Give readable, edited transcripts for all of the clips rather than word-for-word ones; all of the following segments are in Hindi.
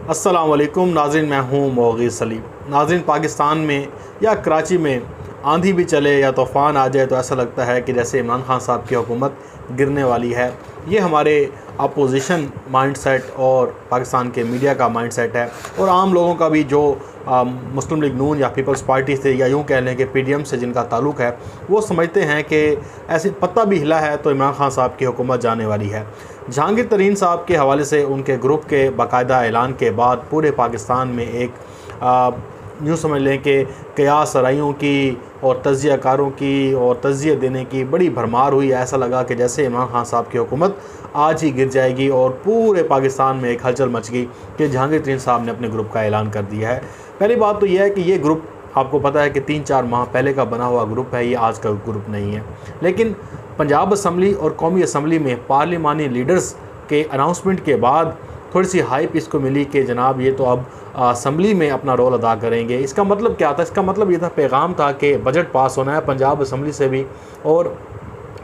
अस्सलाम वालेकुम नाज़रीन, मैं हूँ मोग़ीज़ सलीम। नाज़रीन, पाकिस्तान में या कराची में आंधी भी चले या तूफ़ान आ जाए तो ऐसा लगता है कि जैसे इमरान खान साहब की हुकूमत गिरने वाली है। ये हमारे अपोजिशन माइंडसेट और पाकिस्तान के मीडिया का माइंडसेट है, और आम लोगों का भी जो मुस्लिम लीग नून या पीपल्स पार्टी से या यूँ कह लें कि पीडीएम से जिनका ताल्लुक़ है, वो समझते हैं कि ऐसे पत्ता भी हिला है तो इमरान खान साहब की हुकूमत जाने वाली है। जहांगीर तरीन साहब के हवाले से उनके ग्रुप के बाकायदा ऐलान के बाद पूरे पाकिस्तान में एक यूँ समझ लें कि क़यास राइयों की और तज़ियाकारों की और तज़िये देने की बड़ी भरमार हुई। ऐसा लगा कि जैसे इमरान खान साहब की हुकूमत आज ही गिर जाएगी, और पूरे पाकिस्तान में एक हलचल मच गई कि जहांगीर तरीन साहब ने अपने ग्रुप का ऐलान कर दिया है। पहली बात तो यह है कि ये ग्रुप आपको पता है कि 3-4 माह पहले का बना हुआ ग्रुप है, ये आज का ग्रुप नहीं है। लेकिन पंजाब असम्बली और कौमी असम्बली में पार्लिमानी लीडर्स के अनाउंसमेंट के बाद थोड़ी सी हाइप इसको मिली कि जनाब ये तो अब असम्बली में अपना रोल अदा करेंगे। इसका मतलब क्या था? इसका मतलब ये था, पैगाम था कि बजट पास होना है पंजाब असम्बली से भी और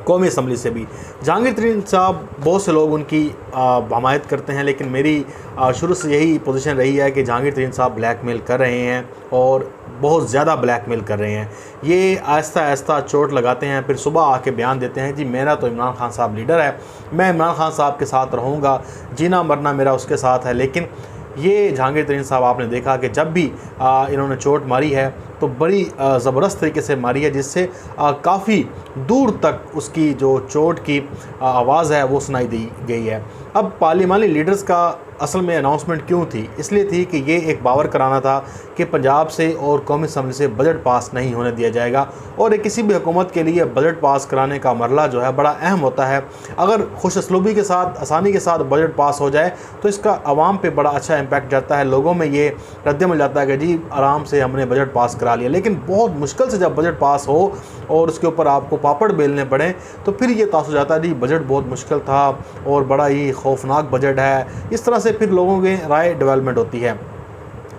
कौमी असम्बली से भी। जहांगीर तरीन साहब, बहुत से लोग उनकी हमायत करते हैं, लेकिन मेरी शुरू से यही पोजीशन रही है कि जहांगीर तरीन साहब ब्लैकमेल कर रहे हैं और बहुत ज़्यादा ब्लैकमेल कर रहे हैं। ये आहिस्ता आहिस्ता चोट लगाते हैं, फिर सुबह आके बयान देते हैं जी मेरा तो इमरान खान साहब लीडर है, मैं इमरान खान साहब के साथ रहूँगा, जीना मरना मेरा उसके साथ है। लेकिन ये जहांगीर तरीन साहब, आपने देखा कि जब भी इन्होंने चोट मारी है तो बड़ी ज़बरदस्त तरीके से मारी है, जिससे काफ़ी दूर तक उसकी जो चोट की आवाज़ है वो सुनाई दी गई है। अब पार्लिमानी लीडर्स का असल में अनाउंसमेंट क्यों थी? इसलिए थी कि ये एक बावर कराना था कि पंजाब से और कौमी असम्बली से बजट पास नहीं होने दिया जाएगा, और किसी भी हुकूमत के लिए बजट पास कराने का मरला जो है बड़ा अहम होता है। अगर खुश असलूबी के साथ, आसानी के साथ बजट पास हो जाए तो इसका आवाम पे बड़ा अच्छा इम्पैक्ट जाता है। लोगों में ये रद्द जाता है कि जी आराम से हमने बजट पास करा लिया। लेकिन बहुत मुश्किल से जब बजट पास हो और उसके ऊपर आपको पापड़ बेलने पड़े तो फिर ये तासुर जाता है जी बजट बहुत मुश्किल था और बड़ा ही खौफनाक बजट है। इस तरह से फिर लोगों की राय डेवलपमेंट होती है।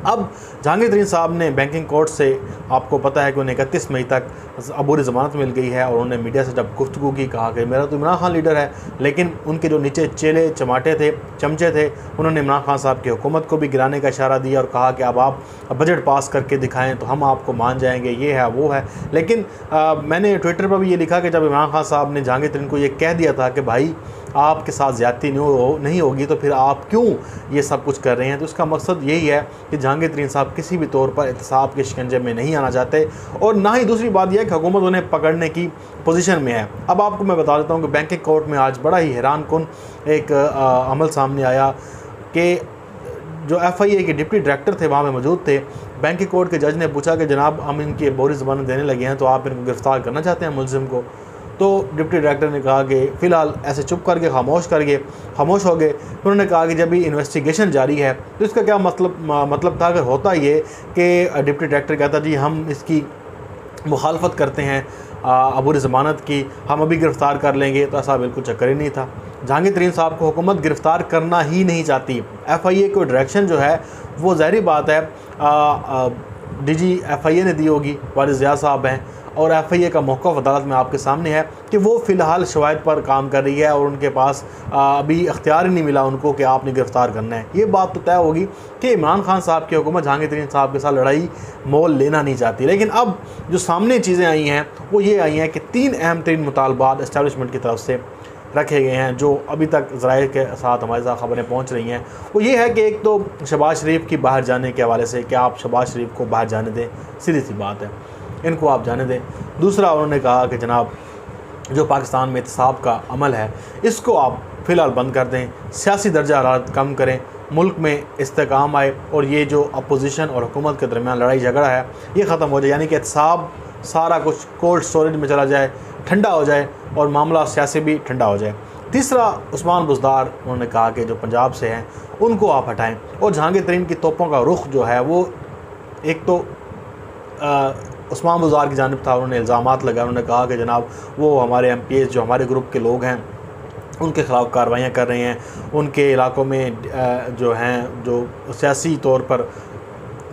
अब जहांगीर तरीन साहब ने बैंकिंग कोर्ट से, आपको पता है कि उन्हें 31 मई तक अबूरी ज़मानत मिल गई है, और उन्होंने मीडिया से जब गुफ्तगू की कहा कि मेरा तो इमरान खान लीडर है। लेकिन उनके जो नीचे चेले चमाटे थे, चमचे थे, उन्होंने इमरान खान साहब की हुकूमत को भी गिराने का इशारा दिया और कहा कि अब आप बजट पास करके दिखाएं तो हम आपको मान जाएंगे, ये है वो है। लेकिन मैंने ट्विटर पर भी ये लिखा कि जब इमरान खान साहब ने जहांगीर तरीन को ये कह दिया था कि भाई आपके साथ ज़्यादती नहीं होगी तो फिर आप क्यों ये सब कुछ कर रहे हैं, तो इसका मकसद यही है कि जहांगीर तरीन साहब किसी भी तौर पर एहतसाब के शिकंजे में नहीं आना चाहते, और ना ही दूसरी बात यह है कि हुकूमत उन्हें पकड़ने की पोजीशन में है। अब आपको मैं बता देता हूँ कि बैंकिंग कोर्ट में आज बड़ा ही हैरानकुन एक अमल सामने आया कि जो FIA के डिप्टी डायरेक्टर थे वहाँ में मौजूद थे। बैंकिंग कोर्ट के जज ने पूछा कि जनाब हम इनकी बोरी ज़बान देने लगे हैं तो आप इनको गिरफ़्तार करना चाहते हैं मुलजिम को? तो डिप्टी डायरेक्टर ने कहा कि फ़िलहाल ऐसे चुप करके खामोश हो गए। उन्होंने कहा कि जब भी इन्वेस्टिगेशन जारी है तो इसका क्या मतलब था? अगर होता ये कि डिप्टी डायरेक्टर कहता जी हम इसकी मुखालफत करते हैं अबूरी ज़मानत की, हम अभी गिरफ़्तार कर लेंगे, तो ऐसा बिल्कुल चक्कर ही नहीं था। जहांगीर तरीन साहब को हुकूमत गिरफ़्तार करना ही नहीं चाहती। FIA को डायरेक्शन जो है वो ज़ाहिर बात है DG FIA ने दी होगी, वारिस ज़िया साहब हैं, और FIA का मौक़िफ़ अदालत में आपके सामने है कि वो फ़िलहाल शवाहिद पर काम कर रही है और उनके पास अभी इख्तियार ही नहीं मिला उनको कि आपने गिरफ़्तार करना है। ये बात तो तय होगी कि इमरान खान साहब की हुकूमत जहांगीर तरीन साहब के साथ लड़ाई मोल लेना नहीं चाहती। लेकिन अब जो सामने चीज़ें आई हैं वो ये आई हैं कि 3 अहम तरीन मुतालबात इस्टेब्लिशमेंट की तरफ से रखे गए हैं, जो अभी तक ज़राए के साथ हमारे साथ ख़बरें पहुंच रही हैं। वो ये है कि एक तो शहबाज शरीफ की बाहर जाने के हवाले से कि आप शहबाज शरीफ को बाहर जाने दें, सीधी सी बात है, इनको आप जाने दें। दूसरा, उन्होंने कहा कि जनाब जो पाकिस्तान में एहतसाब का अमल है इसको आप फ़िलहाल बंद कर दें, सियासी दर्जा हरारत कम करें, मुल्क में इस्तेकाम आए, और ये जो अपोजिशन और हुकूमत के दरमियान लड़ाई झगड़ा है ये ख़त्म हो जाए। यानी कि एहतसाब सारा कुछ कोल्ड स्टोरेज में चला जाए, ठंडा हो जाए, और मामला सियासी भी ठंडा हो जाए। तीसरा, उस्मान बुज़दार, उन्होंने कहा कि जो पंजाब से हैं उनको आप हटाएं, और जहांगीर तरीन की तोपों का रुख जो है वो एक तो उस्मान बुज़दार की जानिब था। उन्होंने इल्ज़ामात लगाए, उन्होंने कहा कि जनाब वो हमारे MPs जो हमारे ग्रुप के लोग हैं उनके ख़िलाफ़ कार्रवाइयाँ कर रहे हैं, उनके इलाक़ों में जो हैं जो सियासी तौर पर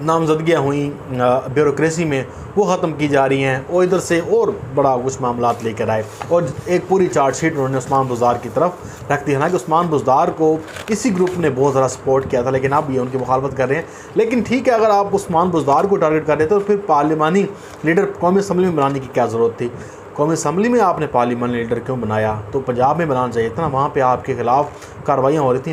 नामजदगियाँ हुई ब्यूरोक्रेसी में, वो ख़त्म की जा रही हैं, और इधर से और बड़ा कुछ मामला लेकर आए और एक पूरी चार्जशीट उन्होंने उस्मान बुज़दार की तरफ रख दी। हालांकि उस्मान बुज़दार को इसी ग्रुप ने बहुत ज़्यादा सपोर्ट किया था, लेकिन अब ये उनकी मुखालफत कर रहे हैं। लेकिन ठीक है, अगर आप उस्मान बुज़दार को टारगेट कर रहे थे तो फिर पार्लिमानी लीडर कौमी असम्बली में बनाने की क्या ज़रूरत थी? कौमी असम्बली में आपने पार्लियामानी लीडर क्यों बनाया? तो पंजाब में बनाना चाहिए था ना, वहाँ पे आपके ख़िलाफ़ कार्रवाइयाँ हो रही थी।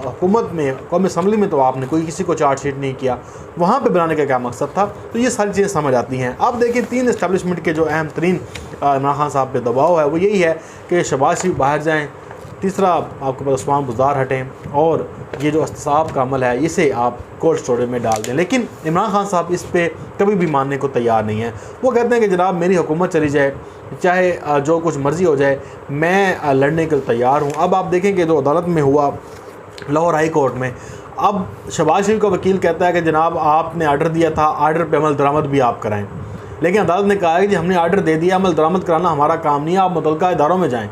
हुकूमत में, कौमी असम्बली में तो आपने कोई किसी को चार्जशीट नहीं किया, वहाँ पे बनाने का क्या मकसद था? तो ये सारी चीज़ें समझ आती हैं। अब देखिए, 3 इस्टेब्लिशमेंट के जो अहम तरीन इमरान खान साहब पे दबाव है वो यही है कि शहबाज शरीफ बाहर जाएँ, तीसरा आपके पास उस्मान बुज़दार हटें, और ये जो एहतसाब का अमल है इसे आप कोल्ड स्टोरेज में डाल दें। लेकिन इमरान खान साहब इस पे कभी भी मानने को तैयार नहीं है। वो कहते हैं कि जनाब मेरी हुकूमत चली जाए, चाहे जो कुछ मर्ज़ी हो जाए, मैं लड़ने के लिए तैयार हूँ। अब आप देखें कि जो अदालत में हुआ लाहौर हाई कोर्ट में, अब शहबाज शरीफ का वकील कहता है कि जनाब आपने आर्डर दिया था, आर्डर पे अमल दरामद भी आप कराएँ। लेकिन अदालत ने कहा है कि हमने आर्डर दे दिया, अमल दरामद कराना हमारा काम नहीं है, आप मुतल्लिका इदारों में जाएँ।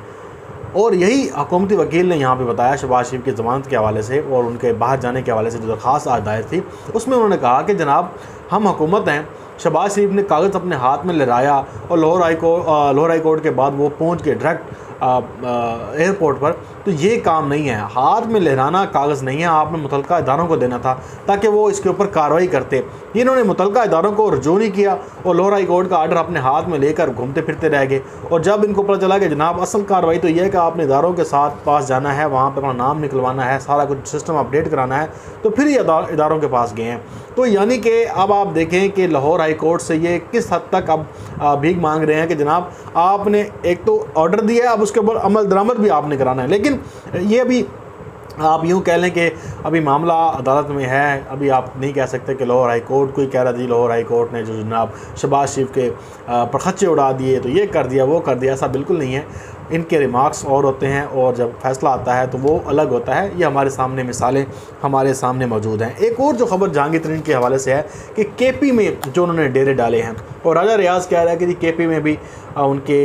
और यही हुकूमती वकील ने यहाँ पे बताया शहबाज शरीफ की ज़मानत के हवाले से और उनके बाहर जाने के हवाले से जो दरख्वास्त आज दायर थी, उसमें उन्होंने कहा कि जनाब हम हुकूमत हैं, शहबाज शरीफ ने कागज़ अपने हाथ में लहराया और लाहौर हाई कोर्ट के बाद वो पहुँच के डायरेक्ट एयरपोर्ट पर, तो ये काम नहीं है। हाथ में लहराना कागज़ नहीं है, आपने मुतल्लिका इदारों को देना था ताकि वो इसके ऊपर कार्रवाई करते। ये इन्होंने मुतल्लिका इदारों को रजू नहीं किया और लाहौर हाई कोर्ट का आर्डर अपने हाथ में लेकर घूमते फिरते रह गए। और जब इनको पता चला कि जनाब असल कार्रवाई तो ये है कि आपने इदारों के साथ पास जाना है, वहाँ पर अपना नाम निकलवाना है, सारा कुछ सिस्टम अपडेट कराना है, तो फिर ये इदारों के पास गए हैं। तो यानी कि अब आप देखें कि लाहौर हाई कोर्ट से ये किस हद तक अब भीख मांग रहे हैं कि जनाब आपने एक तो ऑर्डर दिया है, अब उसके ऊपर अमल दरामद भी आपने कराना है। लेकिन ये अभी आप यूँ कह लें कि अभी मामला अदालत में है, अभी आप नहीं कह सकते कि लाहौर हाई कोर्ट कोई कह रहा थी लाहौर हाई कोर्ट ने जो जनाब शहबाज शरीफ के परखच्चे उड़ा दिए, तो ये कर दिया वो कर दिया, ऐसा बिल्कुल नहीं है। इनके रिमार्क्स और होते हैं और जब फैसला आता है तो वो अलग होता है। ये हमारे सामने मिसालें हमारे सामने मौजूद हैं। एक और जो खबर जहांगीर तरीन के हवाले से है कि केपी में जो उन्होंने डेरे डाले हैं, और राजा रियाज़ कह रहा है कि केपी में भी उनके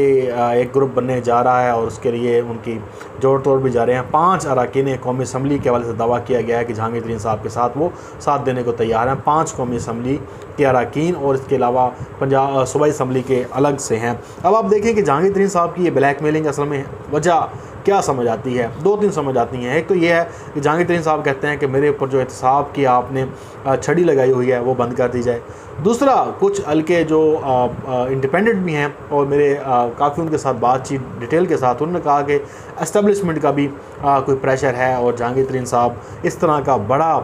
एक ग्रुप बनने जा रहा है और उसके लिए उनकी जोड़ तोड़ भी जा रहे हैं। 5 अरकान कौमी असम्बली के हवाले से दावा किया गया है कि जहांगीर तरीन साहब के साथ वो साथ देने को तैयार हैं। 5 कौमी असम्बली के अरकान और इसके अलावा पंजाब सूबाई असम्बली के अलग से हैं। अब आप देखें कि जहांगीर तरीन साहब की ये ब्लैकमेलिंग असल में वजह क्या समझ आती है? 2-3 समझ आती हैं। एक तो ये है कि जहांगीर तरीन साहब कहते हैं कि मेरे ऊपर जो एहतसाब की आपने छड़ी लगाई हुई है वो बंद कर दी जाए। दूसरा, कुछ हल्के जो इंडिपेंडेंट भी हैं और मेरे काफ़ी उनके साथ बातचीत डिटेल के साथ, उन्होंने कहा कि एस्टेब्लिशमेंट का भी कोई प्रेशर है और जहांगीर तरीन साहब इस तरह का बड़ा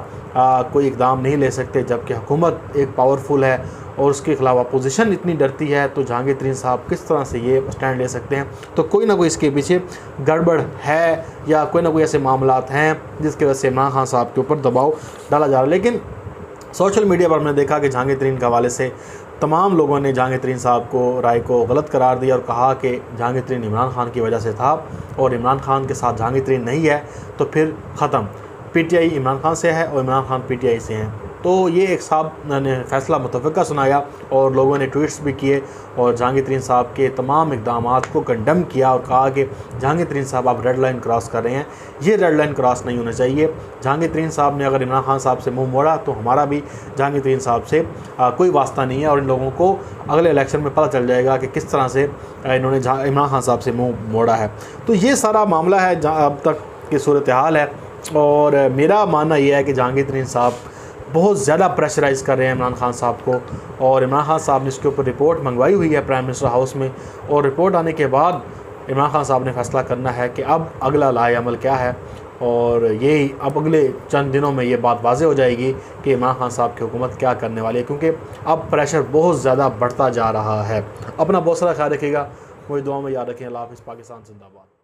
कोई इकदाम नहीं ले सकते, जबकि हुकूमत एक पावरफुल है और उसके खिलाफ अपोजिशन इतनी डरती है, तो जहांगीर तरीन साहब किस तरह से ये स्टैंड ले सकते हैं? तो कोई ना कोई इसके पीछे गड़बड़ है या कोई ना कोई ऐसे मामलात हैं जिसकी वजह से इमरान खान साहब के ऊपर दबाव डाला जा रहा है। लेकिन सोशल मीडिया पर हमने देखा कि जहांगीर तरीन के हवाले से तमाम लोगों ने जहांगीर तरीन साहब को राय को गलत करार दिया और कहा कि जहांगीर तरीन इमरान खान की वजह से था और इमरान खान के साथ जहांगीर तरीन नहीं है तो फिर ख़त्म, पीटीआई इमरान खान से है और इमरान खान पीटीआई से हैं। तो ये एक साहब ने फैसला मुतफ़िक़ा सुनाया और लोगों ने ट्वीट्स भी किए और जहांगीर तरीन साहब के तमाम इक़दामात को कंडम किया और कहा कि जहांगीर तरीन साहब आप रेड लाइन क्रॉस कर रहे हैं, ये रेड लाइन क्रॉस नहीं होना चाहिए। जहांगीर तरीन साहब ने अगर इमरान खान साहब से मुँह मोड़ा तो हमारा भी जहांगीर तरीन साहब से कोई वास्ता नहीं है और इन लोगों को अगले इलेक्शन में पता चल जाएगा कि किस तरह से इन्होंने इमरान खान साहब से मुँह मोड़ा है। तो ये सारा मामला है अब तक की सूरत हाल है और मेरा मानना यह है कि जहांगीर तरीन साहब बहुत ज़्यादा प्रेशराइज़ कर रहे हैं इमरान खान साहब को और इमरान खान साहब ने इसके ऊपर रिपोर्ट मंगवाई हुई है प्राइम मिनिस्टर हाउस में और रिपोर्ट आने के बाद इमरान खान साहब ने फैसला करना है कि अब अगला लाए अमल क्या है और यही अब अगले चंद दिनों में ये बात वाज़े हो जाएगी कि इमरान खान साहब की हुकूमत क्या करने वाली है, क्योंकि अब प्रेशर बहुत ज़्यादा बढ़ता जा रहा है। अपना बहुत सारा ख्याल रखिएगा, मुझे दुआ में याद रखें। अल्लाह हाफ़िज़। पाकिस्तान जिंदाबाद।